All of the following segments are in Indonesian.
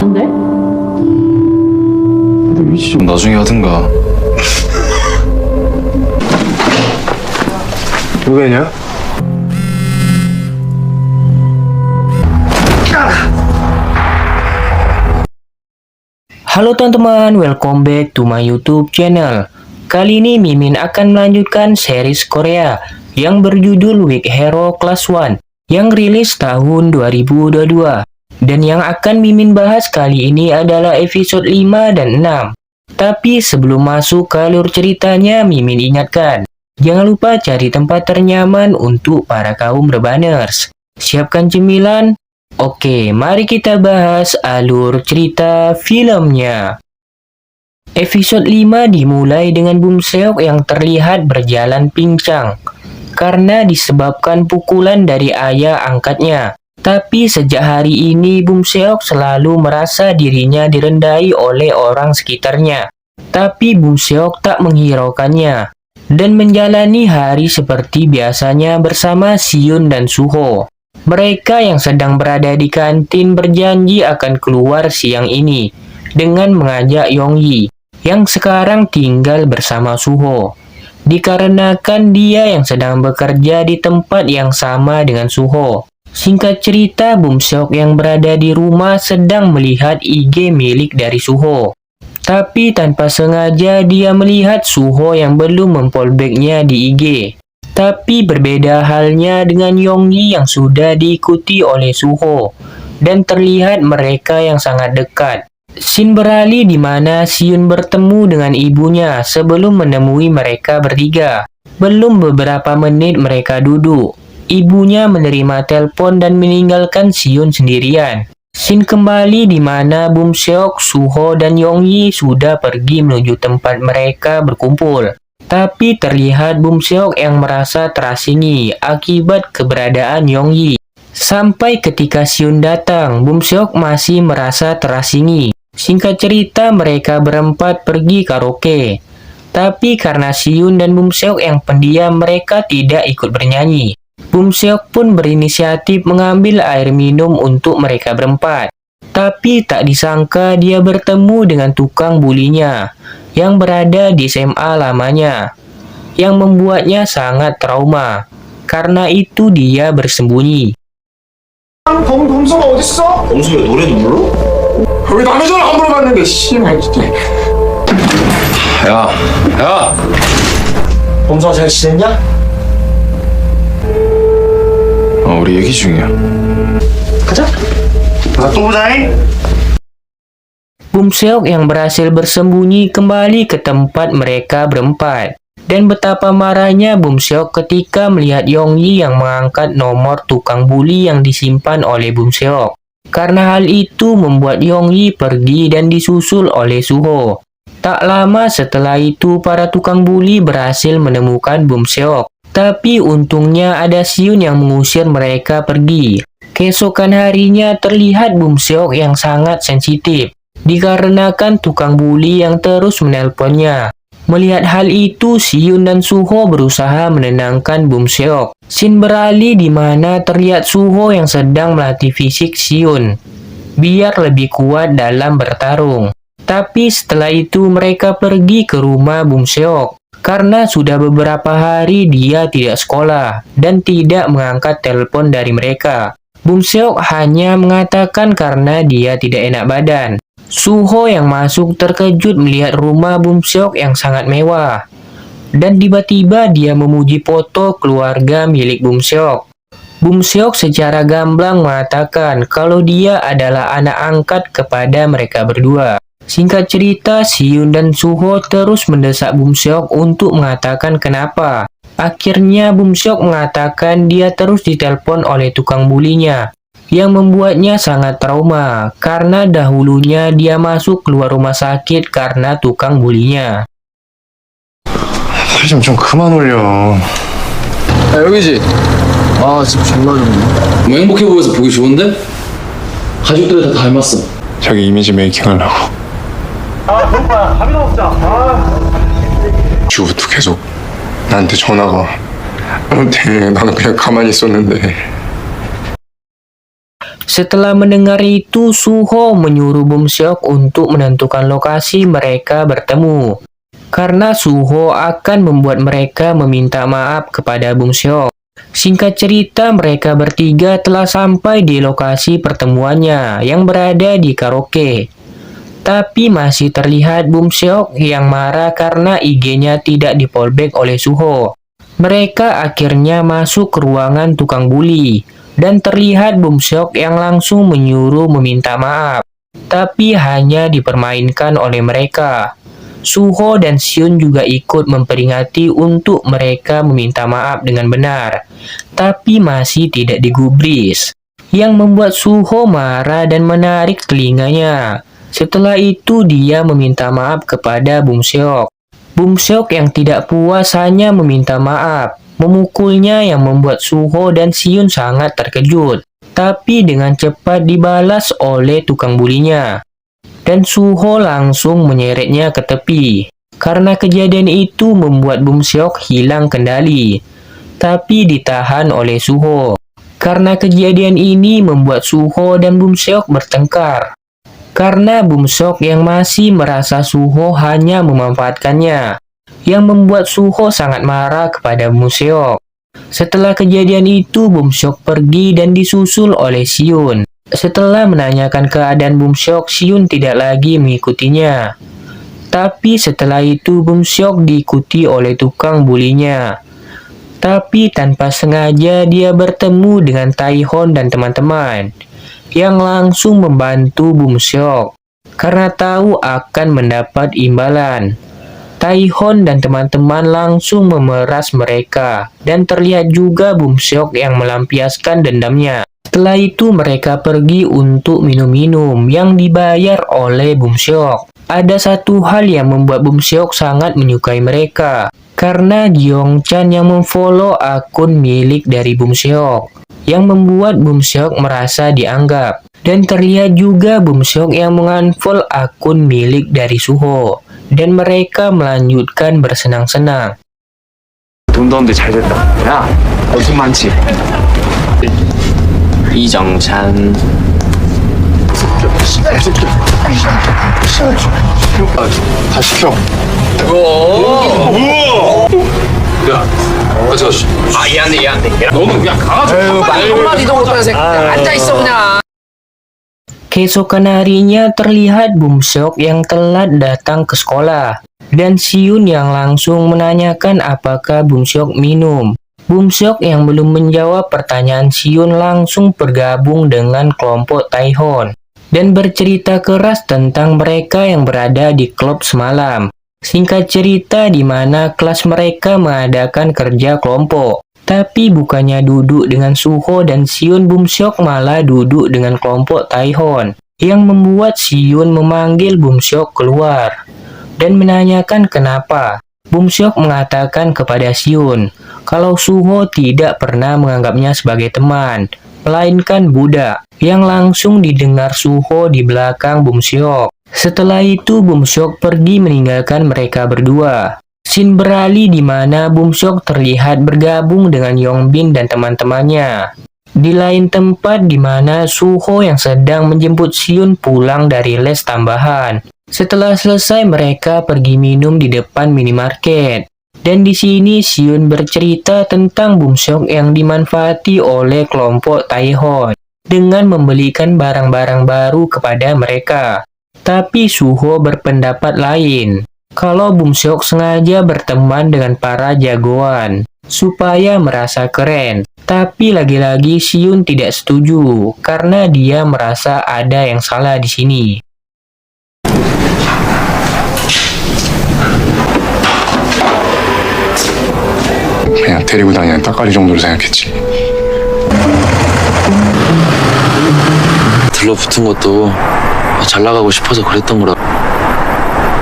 같은데? 나중에 하든가. 누구냐? Halo teman-teman, welcome back to my YouTube channel. Kali ini Mimin akan melanjutkan series Korea yang berjudul Weak Hero Class 1 yang rilis tahun 2022. Dan yang akan Mimin bahas kali ini adalah episode 5 dan 6. Tapi sebelum masuk ke alur ceritanya, Mimin ingatkan, jangan lupa cari tempat ternyaman untuk para kaum rebaners. Siapkan cemilan. Oke, mari kita bahas alur cerita filmnya. Episode 5 dimulai dengan Bum Seok yang terlihat berjalan pincang karena disebabkan pukulan dari ayah angkatnya. Tapi sejak hari ini Bum Seok selalu merasa dirinya direndahi oleh orang sekitarnya. Tapi Bum Seok tak menghiraukannya dan menjalani hari seperti biasanya bersama Siyun dan Suho. Mereka yang sedang berada di kantin berjanji akan keluar siang ini dengan mengajak Yongyi yang sekarang tinggal bersama Suho. Dikarenakan dia yang sedang bekerja di tempat yang sama dengan Suho. Singkat cerita, Bum Seok yang berada di rumah sedang melihat IG milik dari Suho. Tapi tanpa sengaja dia melihat Suho yang belum memfallbacknya di IG. Tapi berbeda halnya dengan Yongyi yang sudah diikuti oleh Suho dan terlihat mereka yang sangat dekat. Scene beralih di mana Siyun bertemu dengan ibunya sebelum menemui mereka bertiga. Belum beberapa menit mereka duduk, ibunya menerima telepon dan meninggalkan Siyun sendirian. Scene kembali di mana Bum Seok, Suho, dan Yongyi sudah pergi menuju tempat mereka berkumpul. Tapi terlihat Bum Seok yang merasa terasingi akibat keberadaan Yongyi. Sampai ketika Siyun datang, Bum Seok masih merasa terasingi. Singkat cerita, mereka berempat pergi karaoke. Tapi karena Siyun dan Bum Seok yang pendiam, mereka tidak ikut bernyanyi. Bum Seok pun berinisiatif mengambil air minum untuk mereka berempat. Tapi tak disangka dia bertemu dengan tukang bulinya yang berada di SMA lamanya, yang membuatnya sangat trauma. Karena itu dia bersembunyi. 범수가 어딨어? 범수야 노래도 불러? 왜 남의 전화 안 물어봤는데 씨발 진짜. 야! 범수가 잘 지냈냐? 우리 얘기 중이야. 가자. 또 보자잉. Bum Seok yang berhasil bersembunyi kembali ke tempat mereka berempat. Dan betapa marahnya Bum Seok ketika melihat Yongyi yang mengangkat nomor tukang buli yang disimpan oleh Bum Seok. Karena hal itu membuat Yongyi pergi dan disusul oleh Suho. Tak lama setelah itu para tukang buli berhasil menemukan Bum Seok. Tapi untungnya ada Siyun yang mengusir mereka pergi. Keesokan harinya terlihat Bum Seok yang sangat sensitif dikarenakan tukang buli yang terus menelponnya. Melihat hal itu, Siyun dan Suho berusaha menenangkan Bum Seok. Scene beralih di mana terlihat Suho yang sedang melatih fisik Siyun biar lebih kuat dalam bertarung. Tapi setelah itu mereka pergi ke rumah Bum Seok karena sudah beberapa hari dia tidak sekolah dan tidak mengangkat telepon dari mereka. Bum Seok hanya mengatakan karena dia tidak enak badan. Suho yang masuk terkejut melihat rumah Bum Seok yang sangat mewah. Dan tiba-tiba dia memuji foto keluarga milik Bum Seok. Bum Seok secara gamblang mengatakan kalau dia adalah anak angkat kepada mereka berdua. Singkat cerita, Siyun dan Suho terus mendesak Bum Seok untuk mengatakan kenapa. Akhirnya Bum Seok mengatakan dia terus ditelepon oleh tukang bulinya, yang membuatnya sangat trauma karena dahulunya dia masuk keluar rumah sakit karena tukang bulinya. 좀 그만 올려. 여기지? 집 존나 좋네. 뭐 행복해 보여서 보기 좋은데? 가족들 다 닮았어. 자기 이미지 메이킹 하려고. 배고파야. 밥이나 먹자. 주부터 계속 나한테 전화가. 나는 그냥 가만히 있었는데. Setelah mendengar itu, Suho menyuruh Bum Seok untuk menentukan lokasi mereka bertemu. Karena Suho akan membuat mereka meminta maaf kepada Bum Seok. Singkat cerita, mereka bertiga telah sampai di lokasi pertemuannya yang berada di karaoke. Tapi masih terlihat Bum Seok yang marah karena IG-nya tidak di-fallback oleh Suho. Mereka akhirnya masuk ke ruangan tukang bully. Dan terlihat Bum Seok yang langsung menyuruh meminta maaf. Tapi hanya dipermainkan oleh mereka. Suho dan Siun juga ikut memperingati untuk mereka meminta maaf dengan benar. Tapi masih tidak digubris. Yang membuat Suho marah dan menarik telinganya. Setelah itu dia meminta maaf kepada Bum Seok. Bum Seok yang tidak puas hanya meminta maaf. Memukulnya yang membuat Suho dan Siun sangat terkejut. Tapi dengan cepat dibalas oleh tukang bulinya. Dan Suho langsung menyeretnya ke tepi. Karena kejadian itu membuat Bum Seok hilang kendali. Tapi ditahan oleh Suho. Karena kejadian ini membuat Suho dan Bum Seok bertengkar. Karena Bum Seok yang masih merasa Suho hanya memanfaatkannya. Yang membuat Suho sangat marah kepada Bum Seok. Setelah kejadian itu, Bum Seok pergi dan disusul oleh Siun. Setelah menanyakan keadaan Bum Seok, Siun tidak lagi mengikutinya. Tapi setelah itu, Bum Seok diikuti oleh tukang bulinya. Tapi tanpa sengaja dia bertemu dengan Taihon dan teman-teman. Yang langsung membantu Bum Seok. Karena tahu akan mendapat imbalan. Taihon dan teman-teman langsung memeras mereka dan terlihat juga Bum Seok yang melampiaskan dendamnya. Setelah itu mereka pergi untuk minum-minum yang dibayar oleh Bum Seok. Ada satu hal yang membuat Bum Seok sangat menyukai mereka. Karena Jeong Chan yang memfollow akun milik dari Bum Seok. Yang membuat Bum Seok merasa dianggap. Dan terlihat juga Bum Seok yang mengunfollow akun milik dari Suho. Dan mereka melanjutkan bersenang-senang. 돈 넣었는데 잘 됐다. 야, 너 돈 많지? 이정찬 다 시켜. 야, 같이 가시죠. 아 얘한테 너는 그냥 가가지고 한마디도 못하는 새끼 앉아있어 그냥. Keesokan harinya terlihat Bum Seok yang telat datang ke sekolah. Dan Siun yang langsung menanyakan apakah Bum Seok minum. Bum Seok yang belum menjawab pertanyaan Siun langsung bergabung dengan kelompok Taihon. Dan bercerita keras tentang mereka yang berada di klub semalam. Singkat cerita di mana kelas mereka mengadakan kerja kelompok. Tapi bukannya duduk dengan Suho dan Siun, Bum Seok malah duduk dengan kelompok Taihon. Yang membuat Siun memanggil Bum Seok keluar. Dan menanyakan kenapa. Bum Seok mengatakan kepada Siun, kalau Suho tidak pernah menganggapnya sebagai teman, melainkan budak. Yang langsung didengar Suho di belakang Bum Seok. Setelah itu Bum Seok pergi meninggalkan mereka berdua. Scene beralih di mana Bum Seok terlihat bergabung dengan Yongbin dan teman-temannya. Di lain tempat di mana Suho yang sedang menjemput Siun pulang dari les tambahan. Setelah selesai mereka pergi minum di depan minimarket. Dan di sini Siun bercerita tentang Bum Seok yang dimanfaati oleh kelompok Taihon dengan membelikan barang-barang baru kepada mereka. Tapi Suho berpendapat lain. Kalau Bum Seok sengaja berteman dengan para jagoan supaya merasa keren. Tapi lagi-lagi Siun tidak setuju karena dia merasa ada yang salah di sini. 그냥 데리고 다니는 따까리 정도로 생각했지. 들러붙은 것도 잘 나가고 싶어서 그랬던 거라.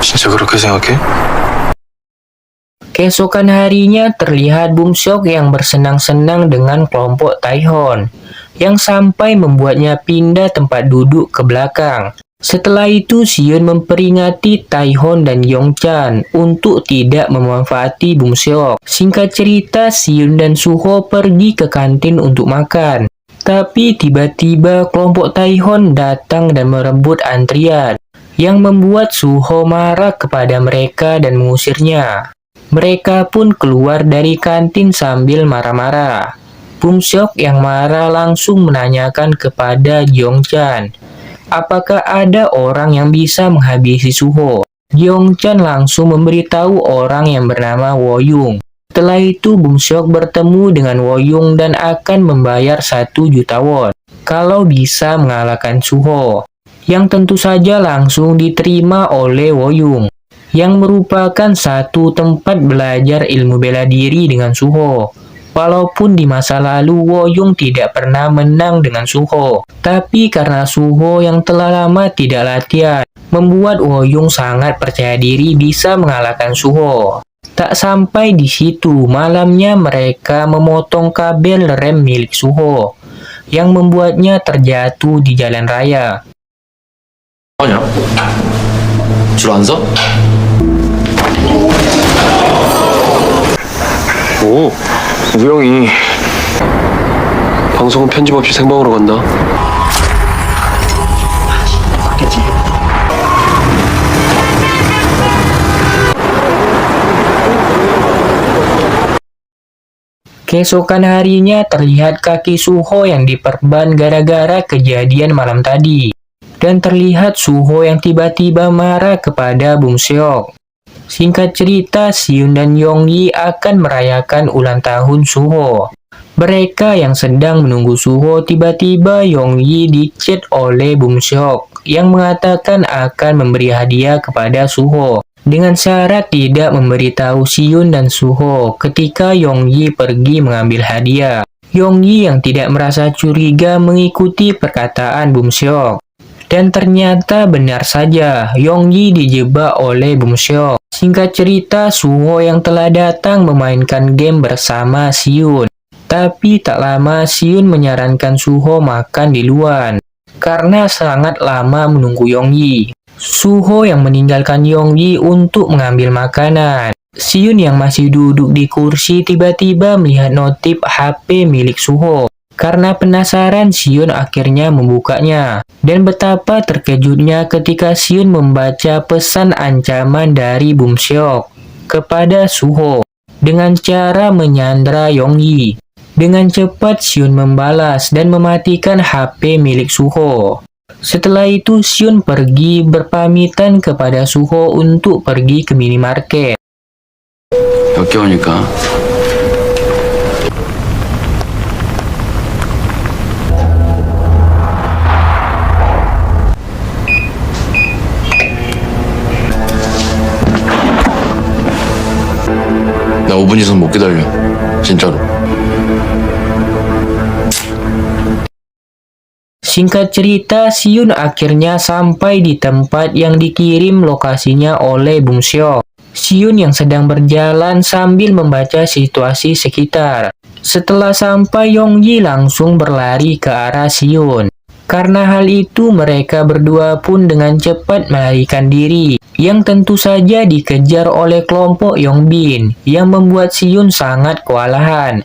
진짜 그렇게 생각해? Keesokan harinya terlihat Bum Seok yang bersenang-senang dengan kelompok Taihon, yang sampai membuatnya pindah tempat duduk ke belakang. Setelah itu Siun memperingati Taihon dan Yongchan untuk tidak memanfaati Bum Seok. Singkat cerita, Siun dan Suho pergi ke kantin untuk makan. Tapi tiba-tiba kelompok Taihon datang dan merebut antrian, yang membuat Suho marah kepada mereka dan mengusirnya. Mereka pun keluar dari kantin sambil marah-marah. Bum Seok yang marah langsung menanyakan kepada Jeongchan, apakah ada orang yang bisa menghabisi Suho? Jeongchan langsung memberitahu orang yang bernama Woyung. Setelah itu Bum Seok bertemu dengan Woyung dan akan membayar 1 juta won kalau bisa mengalahkan Suho, yang tentu saja langsung diterima oleh Woyung, yang merupakan satu tempat belajar ilmu bela diri dengan Suho. Walaupun di masa lalu Woyung tidak pernah menang dengan Suho, tapi karena Suho yang telah lama tidak latihan, membuat Woyung sangat percaya diri bisa mengalahkan Suho. Tak sampai di situ, malamnya mereka memotong kabel rem milik Suho, yang membuatnya terjatuh di jalan raya. 뭐냐? 줄 안 서? 오, 우영이 방송은 편집 없이 생방으로 간다. Keesokan harinya terlihat kaki Suho yang diperban gara-gara kejadian malam tadi. Dan terlihat Suho yang tiba-tiba marah kepada Bum Seok. Singkat cerita, Siun dan Yongyi akan merayakan ulang tahun Suho. Mereka yang sedang menunggu Suho, tiba-tiba Yongyi dichat oleh Bum Seok yang mengatakan akan memberi hadiah kepada Suho, dengan syarat tidak memberitahu Siun dan Suho ketika Yongyi pergi mengambil hadiah. Yongyi yang tidak merasa curiga mengikuti perkataan Bum Seok. Dan ternyata benar saja, Yongyi dijebak oleh Bum Seok. Singkat cerita, Suho yang telah datang memainkan game bersama Siun. Tapi tak lama Siun menyarankan Suho makan di luar, karena sangat lama menunggu Yongyi. Suho yang meninggalkan Yongyi untuk mengambil makanan. Siun yang masih duduk di kursi tiba-tiba melihat notif HP milik Suho. Karena penasaran, Siun akhirnya membukanya. Dan betapa terkejutnya ketika Siun membaca pesan ancaman dari Bum Seok kepada Suho dengan cara menyandra Yongyi. Dengan cepat Siun membalas dan mematikan HP milik Suho. Setelah itu Siun pergi berpamitan kepada Suho untuk pergi ke minimarket. 역겨우니까 나 5분 이상 못 기다려 진짜로. Singkat cerita, Siun akhirnya sampai di tempat yang dikirim lokasinya oleh Bum Seok. Siun yang sedang berjalan sambil membaca situasi sekitar. Setelah sampai, Yongyi langsung berlari ke arah Siun. Karena hal itu, mereka berdua pun dengan cepat melarikan diri, yang tentu saja dikejar oleh kelompok Yongbin, yang membuat Siun sangat kewalahan.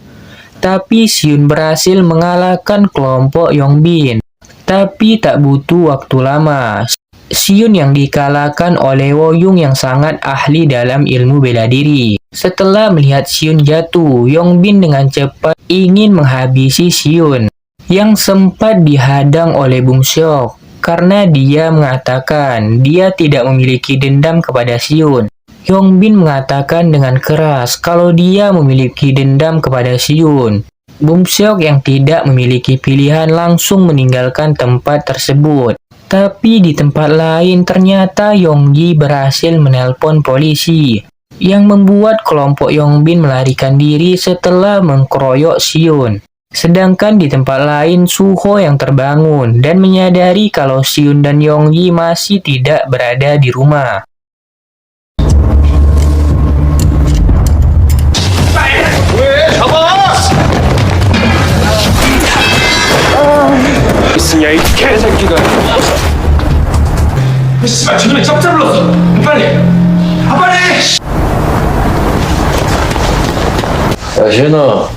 Tapi Siun berhasil mengalahkan kelompok Yongbin. Tapi tak butuh waktu lama. Siun yang dikalahkan oleh Woyung yang sangat ahli dalam ilmu bela diri. Setelah melihat Siun jatuh, Yongbin dengan cepat ingin menghabisi Siun, yang sempat dihadang oleh Bum Seok karena dia mengatakan dia tidak memiliki dendam kepada Siun. Yongbin mengatakan dengan keras kalau dia memiliki dendam kepada Siun. Bum Seok yang tidak memiliki pilihan langsung meninggalkan tempat tersebut. Tapi di tempat lain ternyata Yongyi berhasil menelpon polisi, yang membuat kelompok Yongbin melarikan diri setelah mengkeroyok Siun. Sedangkan di tempat lain Suho yang terbangun dan menyadari kalau Siun dan Yongyi masih tidak berada di rumah. 있으냐 이 개새끼가. 씨발 저놈이 짭짤 불렀어. 빨리. 빨리. 야 시은아